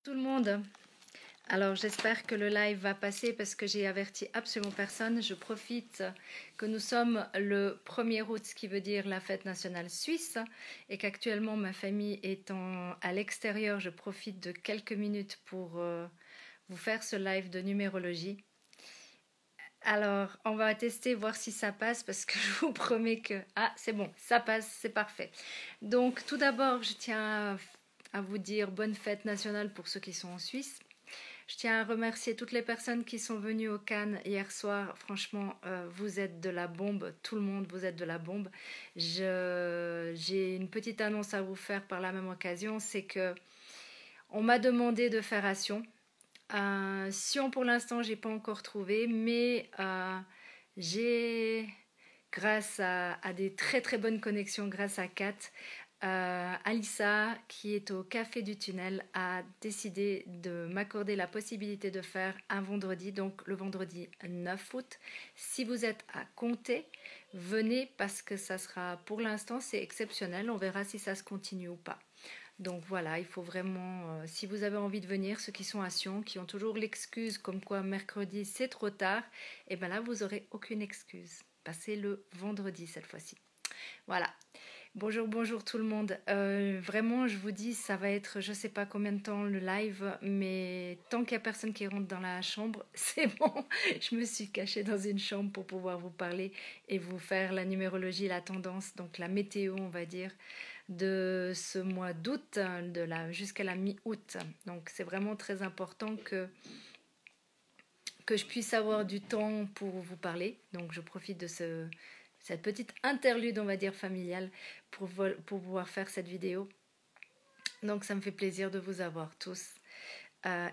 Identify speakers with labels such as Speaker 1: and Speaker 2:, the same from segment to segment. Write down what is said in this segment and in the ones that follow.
Speaker 1: Tout le monde. Alors j'espère que le live va passer parce que j'ai averti absolument personne. Je profite que nous sommes le 1er août, ce qui veut dire la fête nationale suisse, et qu'actuellement ma famille étant à l'extérieur, je profite de quelques minutes pour vous faire ce live de numérologie. Alors on va tester, voir si ça passe parce que je vous promets que... Ah c'est bon, ça passe, c'est parfait. Donc tout d'abord je tiens à vous dire bonne fête nationale pour ceux qui sont en Suisse. Je tiens à remercier toutes les personnes qui sont venues au Cannes hier soir. Franchement, vous êtes de la bombe. Tout le monde, vous êtes de la bombe. J'ai une petite annonce à vous faire par la même occasion. C'est que on m'a demandé de faire Sion. Sion, pour l'instant, j'ai pas encore trouvé. Mais j'ai, grâce à des très très bonnes connexions, grâce à Kat, Alissa, qui est au Café du Tunnel, a décidé de m'accorder la possibilité de faire un vendredi, donc le vendredi 9 août. Si vous êtes à Comté, venez parce que ça sera, pour l'instant, c'est exceptionnel. On verra si ça se continue ou pas. Donc voilà, il faut vraiment, si vous avez envie de venir, ceux qui sont à Sion, qui ont toujours l'excuse comme quoi mercredi c'est trop tard, et bien là vous n'aurez aucune excuse. Passez le vendredi cette fois-ci. Voilà. Bonjour, bonjour tout le monde. Vraiment, je vous dis, ça va être, je sais pas combien de temps le live, mais tant qu'il n'y a personne qui rentre dans la chambre, c'est bon. Je me suis cachée dans une chambre pour pouvoir vous parler et vous faire la numérologie, la tendance, donc la météo, on va dire, de ce mois d'août, jusqu'à la mi-août. Donc c'est vraiment très important que je puisse avoir du temps pour vous parler. Donc je profite de cette petite interlude, on va dire, familiale pour pouvoir faire cette vidéo. Donc ça me fait plaisir de vous avoir tous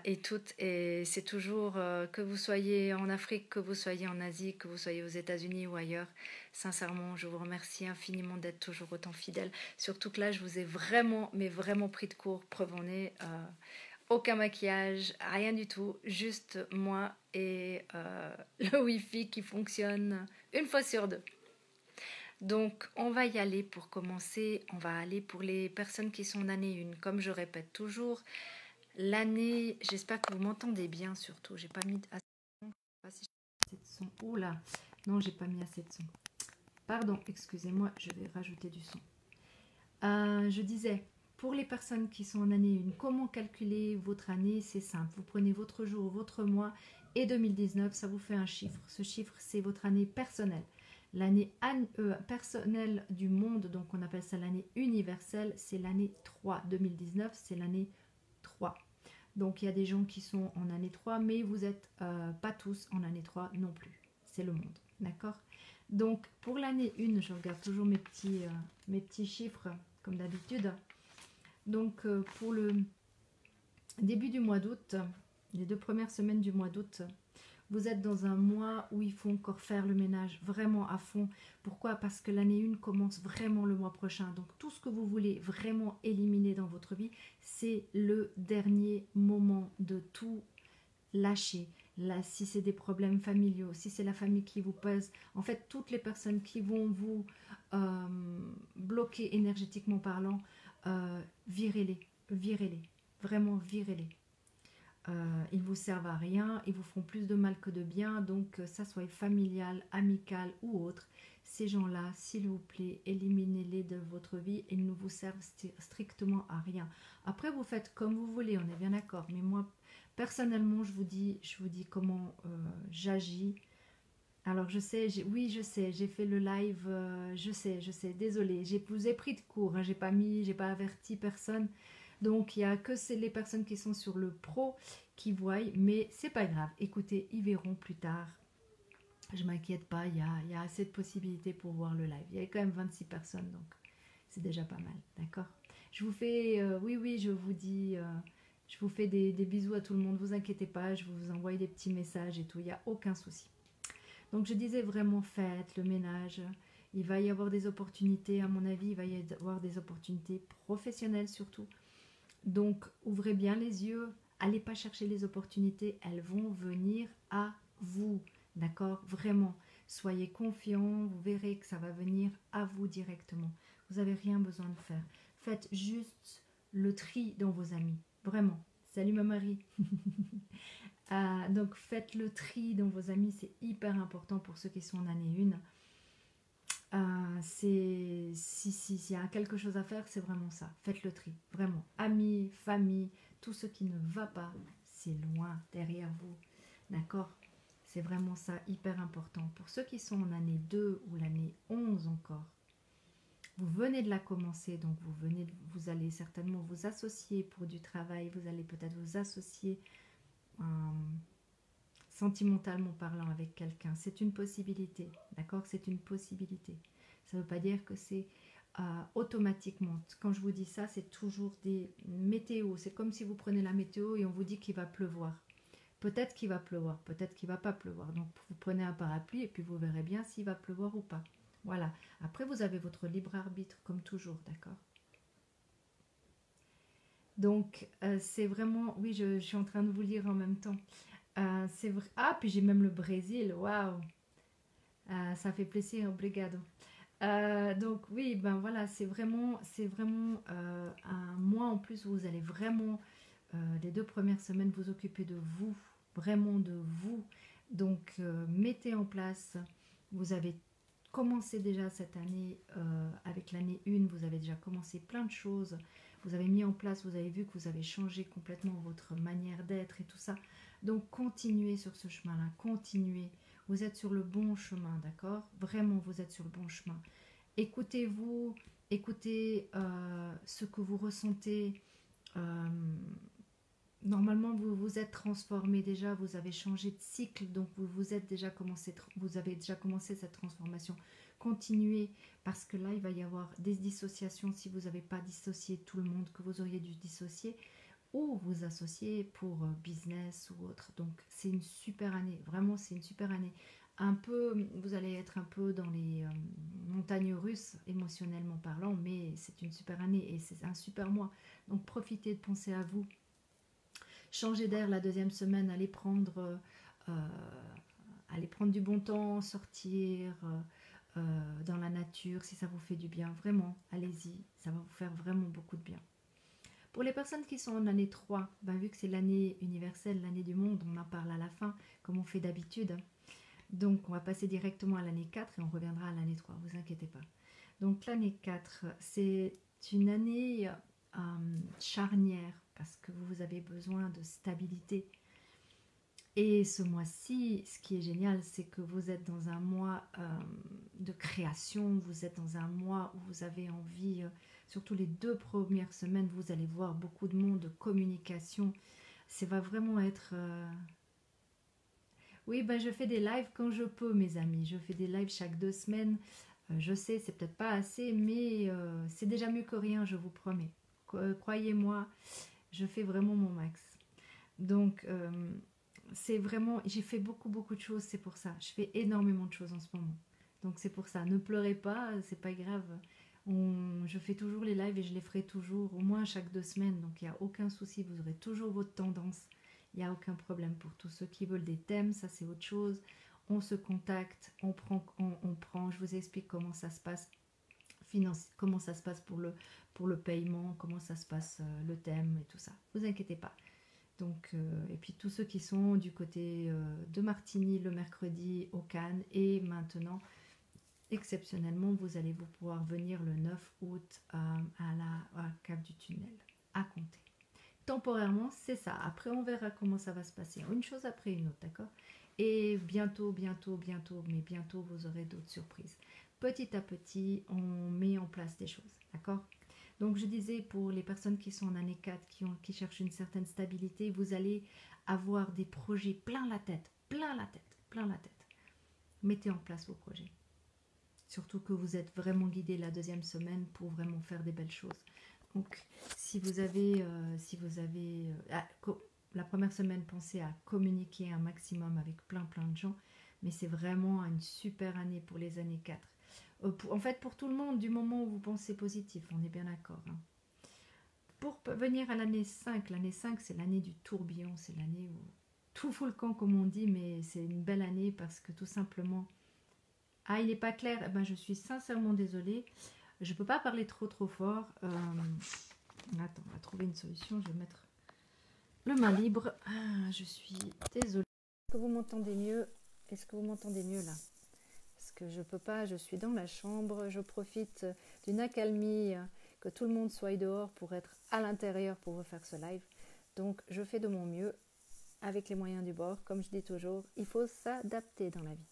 Speaker 1: et toutes. Et c'est toujours, que vous soyez en Afrique, que vous soyez en Asie, que vous soyez aux États-Unis ou ailleurs, sincèrement, je vous remercie infiniment d'être toujours autant fidèles. Surtout que là, je vous ai vraiment, mais vraiment pris de court, preuve en est. Aucun maquillage, rien du tout, juste moi et le Wi-Fi qui fonctionne une fois sur deux. Donc on va y aller pour commencer, on va aller pour les personnes qui sont en année 1. Comme je répète toujours, l'année, j'espère que vous m'entendez bien surtout, j'ai pas mis assez de son, je sais pas si j'ai assez de son. Oh là, non j'ai pas mis assez de son. Pardon, excusez-moi, je vais rajouter du son. Je disais, pour les personnes qui sont en année 1, comment calculer votre année? C'est simple, vous prenez votre jour, votre mois et 2019, ça vous fait un chiffre. Ce chiffre, c'est votre année personnelle. L'année personnelle du monde, donc on appelle ça l'année universelle, c'est l'année 3. 2019, c'est l'année 3. Donc il y a des gens qui sont en année 3, mais vous n'êtes pas tous en année 3 non plus. C'est le monde, d'accord? Donc pour l'année 1, je regarde toujours mes petits chiffres comme d'habitude. Donc pour le début du mois d'août, les 2 premières semaines du mois d'août, vous êtes dans un mois où il faut encore faire le ménage vraiment à fond. Pourquoi? Parce que l'année 1 commence vraiment le mois prochain. Donc tout ce que vous voulez vraiment éliminer dans votre vie, c'est le dernier moment de tout lâcher. Là, si c'est des problèmes familiaux, si c'est la famille qui vous pèse, en fait toutes les personnes qui vont vous bloquer énergétiquement parlant, virez-les, vraiment virez-les. Ils ne vous servent à rien, ils vous feront plus de mal que de bien, donc ça soit familial, amical ou autre, ces gens-là, s'il vous plaît, éliminez-les de votre vie, ils ne vous servent strictement à rien. Après, vous faites comme vous voulez, on est bien d'accord, mais moi, personnellement, je vous dis comment j'agis. Alors je sais, oui je sais, j'ai fait le live, je sais, désolée, je vous ai pris de court, hein, j'ai pas averti personne. Donc il n'y a que les personnes qui sont sur le pro qui voient, mais c'est pas grave. Écoutez, ils verront plus tard. Je m'inquiète pas, il y a assez de possibilités pour voir le live. Il y a quand même 26 personnes, donc c'est déjà pas mal, d'accord? Je vous fais, oui, je vous dis, je vous fais des bisous à tout le monde, vous inquiétez pas, je vous envoie des petits messages et tout, il n'y a aucun souci. Donc je disais vraiment faites le ménage. Il va y avoir des opportunités, à mon avis, il va y avoir des opportunités professionnelles surtout. Donc, ouvrez bien les yeux, allez pas chercher les opportunités, elles vont venir à vous, d'accord? Vraiment, soyez confiants, vous verrez que ça va venir à vous directement. Vous n'avez rien besoin de faire. Faites juste le tri dans vos amis, vraiment.
Speaker 2: Salut ma Marie. Donc faites le tri dans vos amis, c'est hyper important pour ceux qui sont en année 1. S'il y a quelque chose à faire, c'est vraiment ça. Faites le tri, vraiment. Amis, famille, tout ce qui ne va pas, c'est loin derrière vous. D'accord? C'est vraiment ça, hyper important. Pour ceux qui sont en année 2 ou l'année 11 encore, vous venez de la commencer, donc vous allez certainement vous associer pour du travail, vous allez peut-être vous associer sentimentalement parlant avec quelqu'un. C'est une possibilité, d'accord? C'est une possibilité. Ça ne veut pas dire que c'est automatiquement. Quand je vous dis ça, c'est toujours des météos. C'est comme si vous prenez la météo et on vous dit qu'il va pleuvoir. Peut-être qu'il va pleuvoir, peut-être qu'il ne va pas pleuvoir. Donc vous prenez un parapluie et puis vous verrez bien s'il va pleuvoir ou pas. Voilà. Après, vous avez votre libre arbitre, comme toujours, d'accord? Donc, c'est vraiment... Oui, je suis en train de vous lire en même temps. C'est vrai. Ah, puis j'ai même le Brésil. Waouh! Ça fait plaisir, obrigado. Donc oui, ben voilà, c'est vraiment un mois en plus où vous allez vraiment les 2 premières semaines vous occuper de vous, vraiment de vous. Donc mettez en place. Vous avez commencé déjà cette année avec l'année 1, vous avez déjà commencé plein de choses. Vous avez mis en place, vous avez vu que vous avez changé complètement votre manière d'être et tout ça. Donc continuez sur ce chemin-là, continuez. Vous êtes sur le bon chemin, d'accord? Vraiment, vous êtes sur le bon chemin. Écoutez-vous, écoutez ce que vous ressentez. Euh, Normalement, vous vous êtes transformé déjà, vous avez changé de cycle, donc vous avez déjà commencé cette transformation. Continuez, parce que là, il va y avoir des dissociations si vous n'avez pas dissocié tout le monde que vous auriez dû dissocier, ou vous associer pour business ou autre. Donc, c'est une super année, vraiment, c'est une super année. Vous allez être un peu dans les montagnes russes, émotionnellement parlant, mais c'est une super année et c'est un super mois. Donc, profitez de penser à vous. Changez d'air la 2e semaine, allez prendre du bon temps, sortir dans la nature si ça vous fait du bien. Vraiment, allez-y, ça va vous faire vraiment beaucoup de bien. Pour les personnes qui sont en année 3, ben, vu que c'est l'année universelle, l'année du monde, on en parle à la fin, comme on fait d'habitude. Donc on va passer directement à l'année 4 et on reviendra à l'année 3, vous inquiétez pas. Donc l'année 4, c'est une année charnière parce que vous avez besoin de stabilité. Et ce mois-ci, ce qui est génial, c'est que vous êtes dans un mois de création, vous êtes dans un mois où vous avez envie, surtout les 2 premières semaines, vous allez voir beaucoup de monde, de communication. Ça va vraiment être... Oui, ben je fais des lives quand je peux, mes amis. Je fais des lives chaque 2 semaines. Je sais, c'est peut-être pas assez, mais c'est déjà mieux que rien, je vous promets. Croyez-moi, je fais vraiment mon max. Donc, c'est vraiment... J'ai fait beaucoup, beaucoup de choses, c'est pour ça. Je fais énormément de choses en ce moment. Donc, c'est pour ça. Ne pleurez pas, c'est pas grave. Je fais toujours les lives et je les ferai toujours, au moins chaque 2 semaines. Donc, il n'y a aucun souci, vous aurez toujours votre tendance. Il n'y a aucun problème. Pour tous ceux qui veulent des thèmes, ça c'est autre chose. On se contacte, on prend, je vous explique comment ça se passe, comment ça se passe pour le paiement, comment ça se passe le thème et tout ça. Vous inquiétez pas. Donc, et puis tous ceux qui sont du côté de Martigny le mercredi au Cannes, et maintenant, exceptionnellement, vous allez pouvoir venir le 9 août à Cap du Tunnel, à compter. Temporairement, c'est ça. Après, on verra comment ça va se passer. Une chose après une autre, d'accord? Et bientôt, mais bientôt, vous aurez d'autres surprises. Petit à petit, on met en place des choses, d'accord? Donc, je disais, pour les personnes qui sont en année 4, qui cherchent une certaine stabilité, vous allez avoir des projets plein la tête. Mettez en place vos projets. Surtout que vous êtes vraiment guidé la 2e semaine pour vraiment faire des belles choses. Donc, si vous avez la première semaine, pensez à communiquer un maximum avec plein de gens, mais c'est vraiment une super année pour les années 4. En fait, pour tout le monde, du moment où vous pensez positif, on est bien d'accord. Hein. Pour venir à l'année 5 c'est l'année du tourbillon, c'est l'année où tout fout le camp comme on dit, mais c'est une belle année parce que tout simplement... Ah, il n'est pas clair, eh ben, je suis sincèrement désolée. Je ne peux pas parler trop fort. Attends, on va trouver une solution. Je vais mettre le main libre. Ah, je suis désolée.
Speaker 1: Est-ce que vous m'entendez mieux? Est-ce que vous m'entendez mieux là? Parce que je peux pas, je suis dans la chambre, je profite d'une accalmie, que tout le monde soit dehors pour être à l'intérieur pour vous faire ce live. Donc je fais de mon mieux avec les moyens du bord. Comme je dis toujours, il faut s'adapter dans la vie.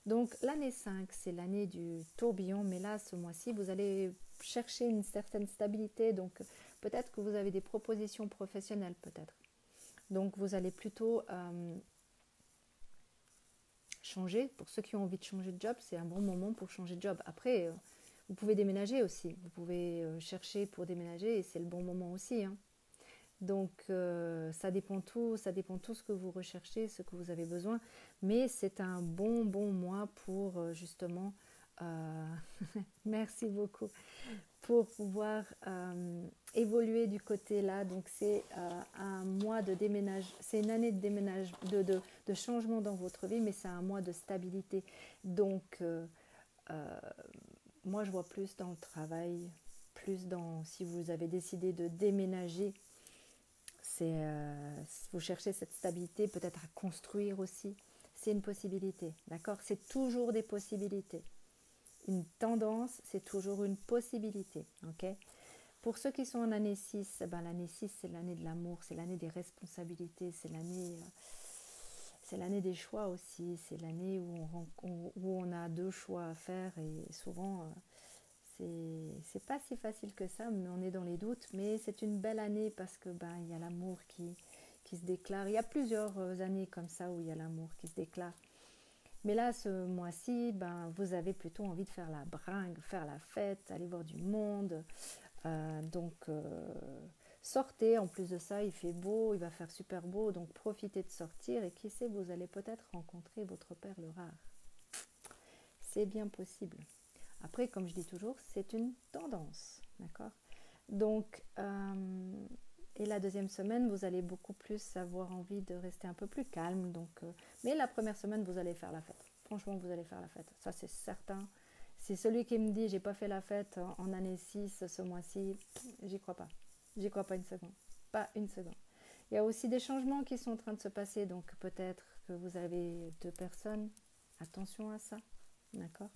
Speaker 1: Donc l'année 5, c'est l'année du tourbillon, mais là, ce mois-ci, vous allez chercher une certaine stabilité. Donc peut-être que vous avez des propositions professionnelles, peut-être. Donc vous allez plutôt changer. Pour ceux qui ont envie de changer de job, c'est un bon moment pour changer de job. Après, vous pouvez déménager aussi. Vous pouvez chercher pour déménager et c'est le bon moment aussi, hein. Donc ça dépend tout ce que vous recherchez, ce que vous avez besoin. Mais c'est un bon mois pour justement, merci beaucoup, pour pouvoir évoluer du côté là. Donc c'est un mois de déménage, c'est une année de déménage, de changement dans votre vie, mais c'est un mois de stabilité. Donc moi je vois plus dans le travail, plus dans si vous avez décidé de déménager. Vous cherchez cette stabilité, peut-être à construire aussi. C'est une possibilité, d'accord? C'est toujours des possibilités. Une tendance, c'est toujours une possibilité, ok? Pour ceux qui sont en année 6, ben l'année 6, c'est l'année de l'amour, c'est l'année des responsabilités, c'est l'année des choix aussi, c'est l'année où on a deux choix à faire et souvent... c'est pas si facile que ça, mais on est dans les doutes. Mais c'est une belle année parce que il y a l'amour qui se déclare. Il y a plusieurs années comme ça où il y a l'amour qui se déclare. Mais là, ce mois-ci, vous avez plutôt envie de faire la bringue, faire la fête, aller voir du monde. Donc, sortez. En plus de ça, il fait beau, il va faire super beau. Donc, profitez de sortir. Et qui sait, vous allez peut-être rencontrer votre perle rare. C'est bien possible. Après, comme je dis toujours, c'est une tendance, d'accord? Donc, et la deuxième semaine, vous allez beaucoup plus avoir envie de rester un peu plus calme. Donc, mais la première semaine, vous allez faire la fête. Franchement, vous allez faire la fête. Ça, c'est certain. C'est celui qui me dit, j'ai pas fait la fête en année 6 ce mois-ci, j'y crois pas. J'y crois pas une seconde. Pas une seconde. Il y a aussi des changements qui sont en train de se passer. Donc, peut-être que vous avez deux personnes. Attention à ça, d'accord?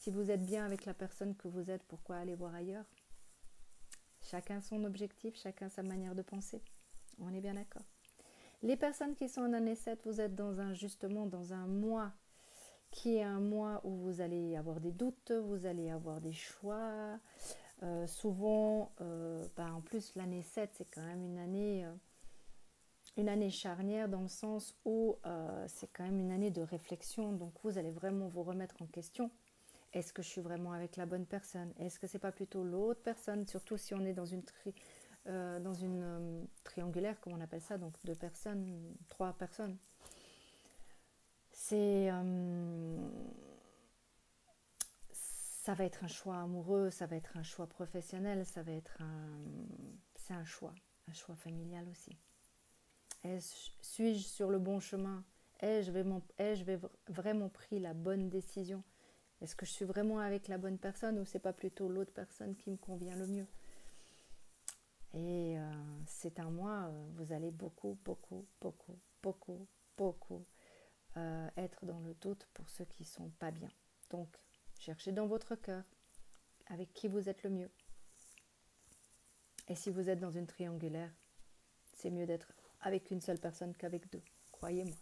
Speaker 1: Si vous êtes bien avec la personne que vous êtes, pourquoi aller voir ailleurs? Chacun son objectif, chacun sa manière de penser. On est bien d'accord. Les personnes qui sont en année 7, vous êtes justement dans un mois qui est un mois où vous allez avoir des doutes, vous allez avoir des choix. Souvent, en plus l'année 7, c'est quand même une année charnière dans le sens où c'est quand même une année de réflexion. Donc vous allez vraiment vous remettre en question. Est-ce que je suis vraiment avec la bonne personne? Est-ce que c'est pas plutôt l'autre personne? Surtout si on est dans une triangulaire, comme on appelle ça, donc 2 personnes, 3 personnes. Ça va être un choix amoureux, ça va être un choix professionnel, c'est un choix familial aussi. Suis-je sur le bon chemin? Ai-je vraiment pris la bonne décision? Est-ce que je suis vraiment avec la bonne personne ou c'est pas plutôt l'autre personne qui me convient le mieux? Et c'est un mois, vous allez beaucoup être dans le doute pour ceux qui sont pas bien. Donc, cherchez dans votre cœur avec qui vous êtes le mieux. Et si vous êtes dans une triangulaire, c'est mieux d'être avec une seule personne qu'avec deux, croyez-moi.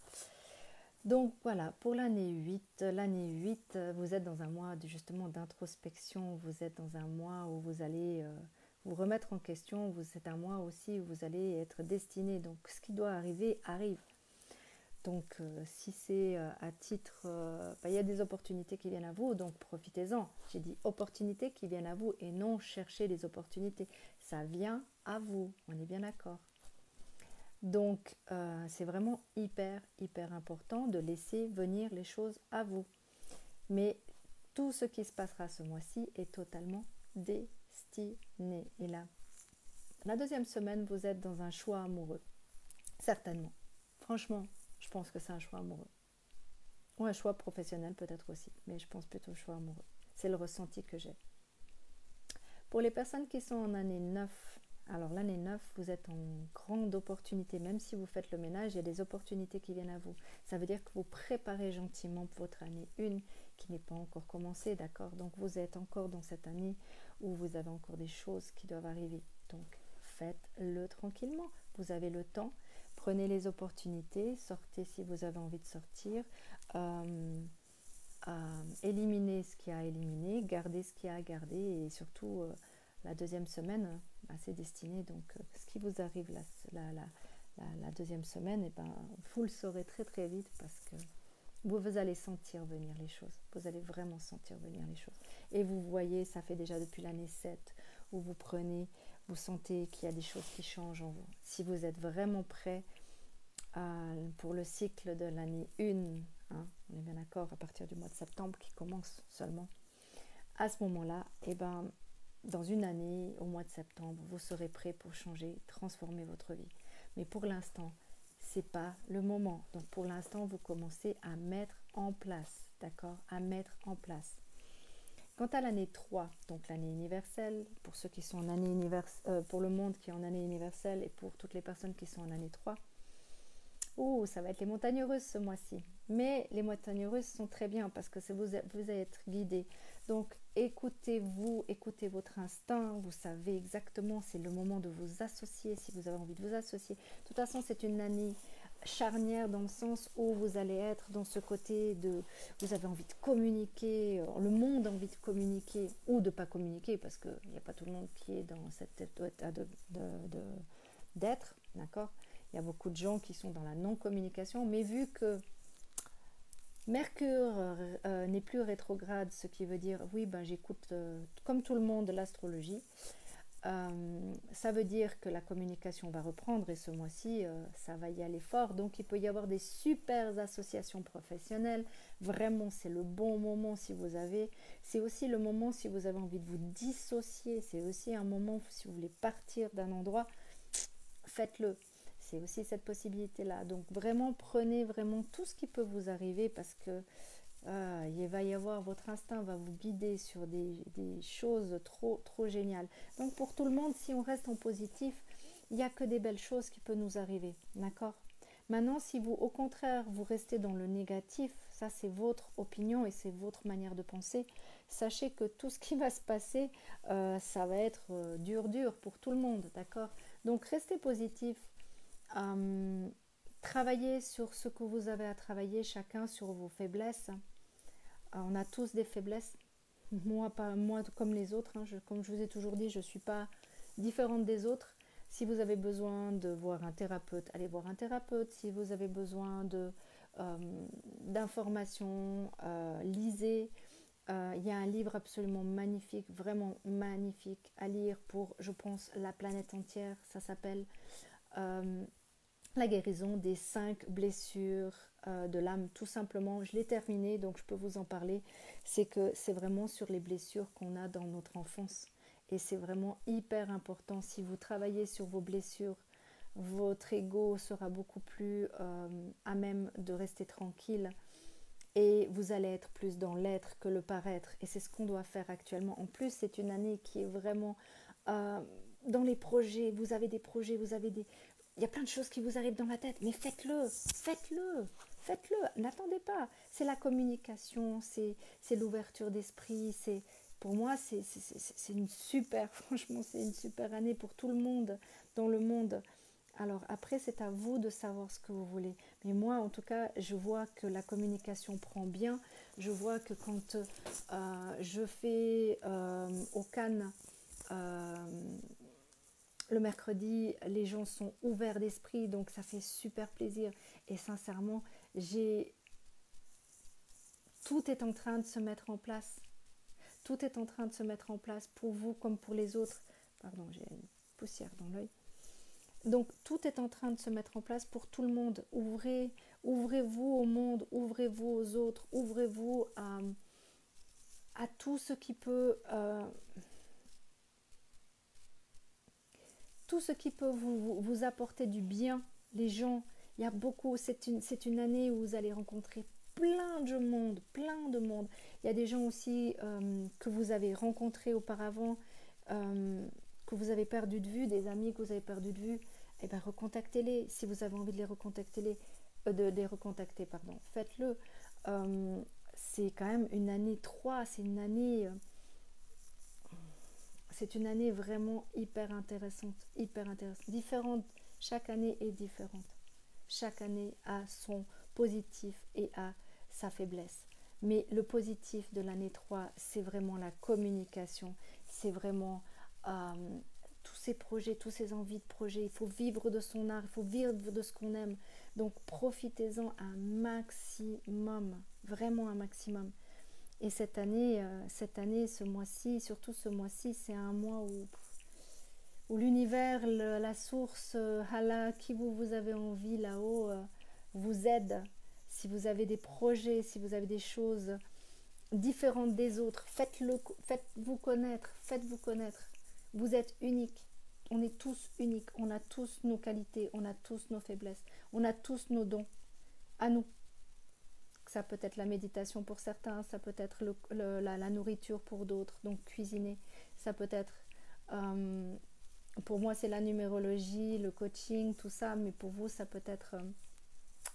Speaker 1: Donc voilà, pour l'année 8, vous êtes dans un mois justement d'introspection, vous êtes dans un mois où vous allez vous remettre en question, c'est un mois aussi où vous allez être destiné, donc ce qui doit arriver, arrive. Donc si c'est à titre, il y a des opportunités qui viennent à vous, donc profitez-en. J'ai dit opportunités qui viennent à vous et non chercher les opportunités, ça vient à vous, on est bien d'accord. Donc, c'est vraiment hyper important de laisser venir les choses à vous. Mais tout ce qui se passera ce mois-ci est totalement destiné. Et là, la deuxième semaine, vous êtes dans un choix amoureux. Certainement. Franchement, je pense que c'est un choix amoureux. Ou un choix professionnel peut-être aussi. Mais je pense plutôt choix amoureux. C'est le ressenti que j'ai. Pour les personnes qui sont en année 9, Alors l'année 9, vous êtes en grande opportunité, même si vous faites le ménage, il y a des opportunités qui viennent à vous. Ça veut dire que vous préparez gentiment pour votre année 1 qui n'est pas encore commencée, d'accord? Donc vous êtes encore dans cette année où vous avez encore des choses qui doivent arriver. Donc faites-le tranquillement, vous avez le temps, prenez les opportunités, sortez si vous avez envie de sortir, éliminez ce qu'il y a à éliminer, gardez ce qu'il y a à garder et surtout la deuxième semaine, c'est destiné, donc ce qui vous arrive la deuxième semaine, et ben, vous le saurez très très vite parce que vous allez sentir venir les choses, vous allez vraiment sentir venir les choses. Et vous voyez, ça fait déjà depuis l'année 7 où vous sentez qu'il y a des choses qui changent en vous. Si vous êtes vraiment prêt pour le cycle de l'année 1, hein, on est bien d'accord, à partir du mois de septembre qui commence seulement, à ce moment-là, et ben, dans une année, au mois de septembre, vous serez prêt pour changer, transformer votre vie. Mais pour l'instant, c'est pas le moment. Donc pour l'instant, vous commencez à mettre en place, d'accord? À mettre en place. Quant à l'année 3, donc l'année universelle, pour ceux qui sont en année universelle, pour le monde qui est en année universelle et pour toutes les personnes qui sont en année 3, ça va être les montagnes russes ce mois-ci. Mais les montagnes russes sont très bien parce que vous allez être guidé. Donc écoutez-vous, écoutez votre instinct. Vous savez exactement, c'est le moment de vous associer si vous avez envie de vous associer. De toute façon, c'est une année charnière dans le sens où vous allez être dans ce côté de vous avez envie de communiquer, le monde a envie de communiquer ou de ne pas communiquer parce qu'il n'y a pas tout le monde qui est dans cet état d'être, d'accord? Il y a beaucoup de gens qui sont dans la non-communication, mais vu que Mercure n'est plus rétrograde, ce qui veut dire, oui, ben, j'écoute comme tout le monde l'astrologie, ça veut dire que la communication va reprendre et ce mois-ci, ça va y aller fort. Donc, il peut y avoir des super associations professionnelles. Vraiment, c'est le bon moment si vous avez. C'est aussi le moment si vous avez envie de vous dissocier. C'est aussi un moment si vous voulez partir d'un endroit, faites-le. C'est aussi cette possibilité-là. Donc vraiment, prenez vraiment tout ce qui peut vous arriver parce que il va y avoir, votre instinct va vous guider sur des choses trop géniales. Donc pour tout le monde, si on reste en positif, il n'y a que des belles choses qui peuvent nous arriver. D'accord? Maintenant, si vous, au contraire, vous restez dans le négatif, ça c'est votre opinion et c'est votre manière de penser, sachez que tout ce qui va se passer, ça va être dur pour tout le monde. D'accord? Donc restez positif. Travaillez sur ce que vous avez à travailler, chacun sur vos faiblesses. On a tous des faiblesses. Moi comme les autres, hein, comme je vous ai toujours dit, je ne suis pas différente des autres. Si vous avez besoin de voir un thérapeute, allez voir un thérapeute. Si vous avez besoin d'informations, lisez. Il y a un livre absolument magnifique, vraiment magnifique à lire pour, je pense, la planète entière. Ça s'appelle La guérison des 5 blessures de l'âme, tout simplement. Je l'ai terminé, donc je peux vous en parler. C'est que c'est vraiment sur les blessures qu'on a dans notre enfance. Et c'est vraiment hyper important. Si vous travaillez sur vos blessures, votre ego sera beaucoup plus à même de rester tranquille. Et vous allez être plus dans l'être que le paraître. Et c'est ce qu'on doit faire actuellement. En plus, c'est une année qui est vraiment dans les projets. Vous avez des projets, il y a plein de choses qui vous arrivent dans la tête, mais faites-le. N'attendez pas. C'est la communication, c'est l'ouverture d'esprit. Pour moi, c'est une super, franchement, c'est une super année pour tout le monde dans le monde. Alors après, c'est à vous de savoir ce que vous voulez. Mais moi, en tout cas, je vois que la communication prend bien. Je vois que quand je fais au Cannes, le mercredi, les gens sont ouverts d'esprit, donc ça fait super plaisir. Et sincèrement, tout est en train de se mettre en place. Tout est en train de se mettre en place pour vous comme pour les autres. Pardon, j'ai une poussière dans l'œil. Donc tout est en train de se mettre en place pour tout le monde. Ouvrez-vous au monde, ouvrez-vous aux autres, ouvrez-vous à tout ce qui peut... tout ce qui peut vous apporter du bien, les gens, il y a beaucoup, c'est une année où vous allez rencontrer plein de monde. Il y a des gens aussi que vous avez rencontrés auparavant
Speaker 2: que vous avez perdu de vue, des amis que vous avez perdu de vue, eh ben recontactez-les. Si vous avez envie de les recontacter, pardon, faites-le. C'est quand même une année 3, c'est une année vraiment hyper intéressante, différente. Chaque année est différente. Chaque année a son positif et a sa faiblesse. Mais le positif de l'année 3, c'est vraiment la communication, c'est vraiment tous ces projets, tous ces envies de projets. Il faut vivre de son art, il faut vivre de ce qu'on aime. Donc profitez-en un maximum, vraiment un maximum. Et cette année, ce mois-ci, surtout ce mois-ci, c'est un mois où l'univers, la source, Allah, qui vous avez envie là-haut, vous aide. Si vous avez des projets, si vous avez des choses différentes des autres, faites-vous connaître, faites-vous connaître. Vous êtes unique. On est tous uniques. On a tous nos qualités, on a tous nos faiblesses, on a tous nos dons à nous. Ça peut être la méditation pour certains, ça peut être la nourriture pour d'autres, donc cuisiner. Ça peut être, pour moi c'est la numérologie, le coaching, tout ça, mais pour vous ça peut être,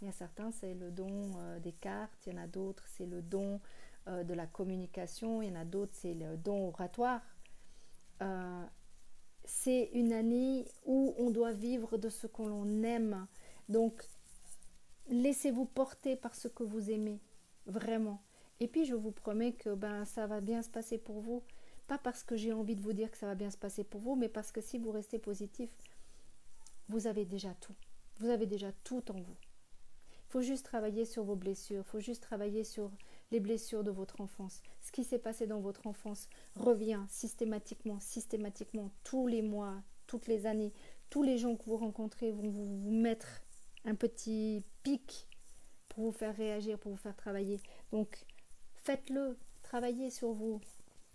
Speaker 2: il y a certains c'est le don des cartes, il y en a d'autres c'est le don de la communication, il y en a d'autres c'est le don oratoire. C'est une année où on doit vivre de ce que l'on aime, donc laissez-vous porter par ce que vous aimez, vraiment. Et puis je vous promets que ça va bien se passer pour vous. Pas parce que j'ai envie de vous dire que ça va bien se passer pour vous, mais parce que si vous restez positif, vous avez déjà tout. Vous avez déjà tout en vous. Il faut juste travailler sur vos blessures, il faut juste travailler sur les blessures de votre enfance. Ce qui s'est passé dans votre enfance revient systématiquement, tous les mois, toutes les années. Tous les gens que vous rencontrez vont vous mettre un petit pic pour vous faire réagir, pour vous faire travailler. Donc, faites-le, travaillez sur vous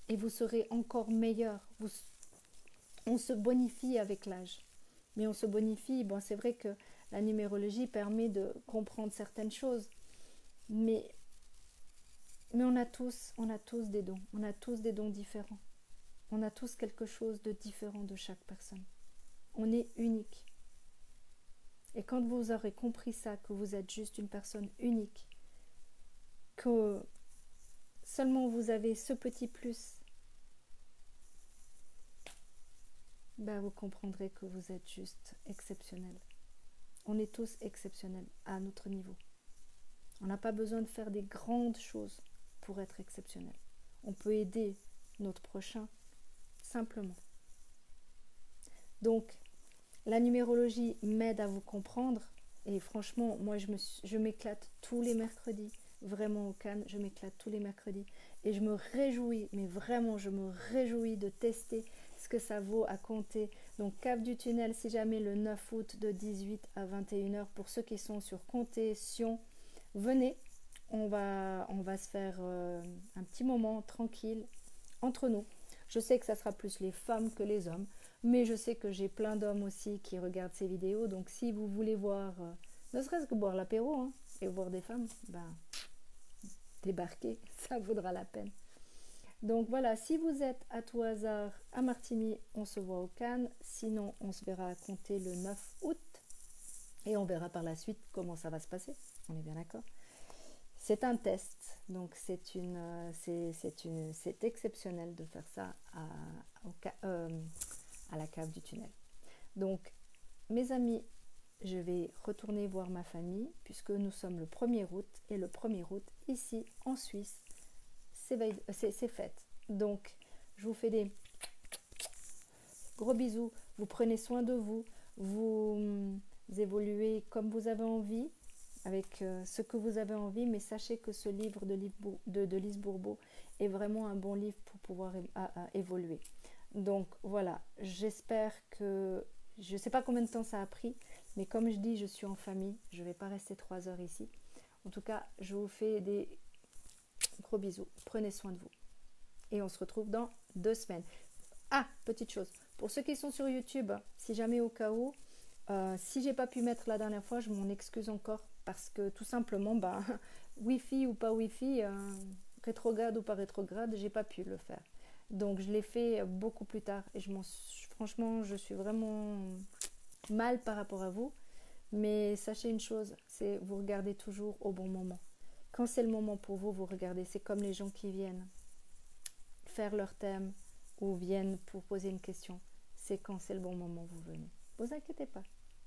Speaker 2: et vous serez encore meilleur. On se bonifie avec l'âge. Mais on se bonifie, c'est vrai que la numérologie permet de comprendre certaines choses. Mais on a tous des dons. On a tous des dons différents. On a tous quelque chose de différent de chaque personne. On est unique. Et quand vous aurez compris ça, que vous êtes juste une personne unique, que seulement vous avez ce petit plus, vous comprendrez que vous êtes juste exceptionnel. On est tous exceptionnels à notre niveau. On n'a pas besoin de faire des grandes choses pour être exceptionnel. On peut aider notre prochain simplement. Donc, la numérologie m'aide à vous comprendre et franchement, moi je m'éclate tous les mercredis, vraiment au Cannes, je m'éclate tous les mercredis et je me réjouis, mais vraiment je me réjouis de tester ce que ça vaut à compter. Donc Cap du Tunnel, si jamais le 9 août de 18 à 21h, pour ceux qui sont sur Comté, Sion, venez, on va se faire un petit moment tranquille entre nous. Je sais que ça sera plus les femmes que les hommes, mais je sais que j'ai plein d'hommes aussi qui regardent ces vidéos. Donc si vous voulez voir, ne serait-ce que boire l'apéro et voir des femmes, débarquez, ça vaudra la peine. Donc voilà, si vous êtes à tout hasard à Martigny, on se voit au Cannes. Sinon, on se verra à Comté le 9 août. Et on verra par la suite comment ça va se passer. On est bien d'accord? C'est un test, donc c'est exceptionnel de faire ça à la cave du tunnel. Donc, mes amis, je vais retourner voir ma famille puisque nous sommes le 1er août et le 1er août, ici en Suisse, c'est fête. Donc, je vous fais des gros bisous. Vous prenez soin de vous. Vous évoluez comme vous avez envie, avec ce que vous avez envie, mais sachez que ce livre de Lise Bourbeau est vraiment un bon livre pour pouvoir évoluer. Donc voilà, j'espère que... Je ne sais pas combien de temps ça a pris, mais comme je dis, je suis en famille, je ne vais pas rester 3 heures ici. En tout cas, je vous fais des gros bisous, prenez soin de vous. Et on se retrouve dans 2 semaines. Ah, petite chose, pour ceux qui sont sur YouTube, si jamais au cas où, si j'ai pas pu mettre la dernière fois, je m'en excuse encore parce que tout simplement, Wi-Fi ou pas Wi-Fi, rétrograde ou pas rétrograde, j'ai pas pu le faire.
Speaker 1: Donc je l'ai fait beaucoup plus tard et franchement je suis vraiment mal par rapport à vous. Mais sachez une chose, c'est vous regardez toujours au bon moment. Quand c'est le moment pour vous, vous regardez. C'est comme les gens qui viennent faire leur thème ou viennent pour poser une question. C'est quand c'est le bon moment, vous venez. Ne vous inquiétez pas.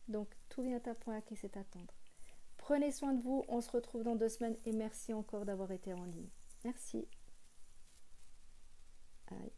Speaker 1: Donc tout vient à point à qui c'est attendre. Prenez soin de vous, on se retrouve dans 2 semaines et merci encore d'avoir été en ligne. Merci. Aïe.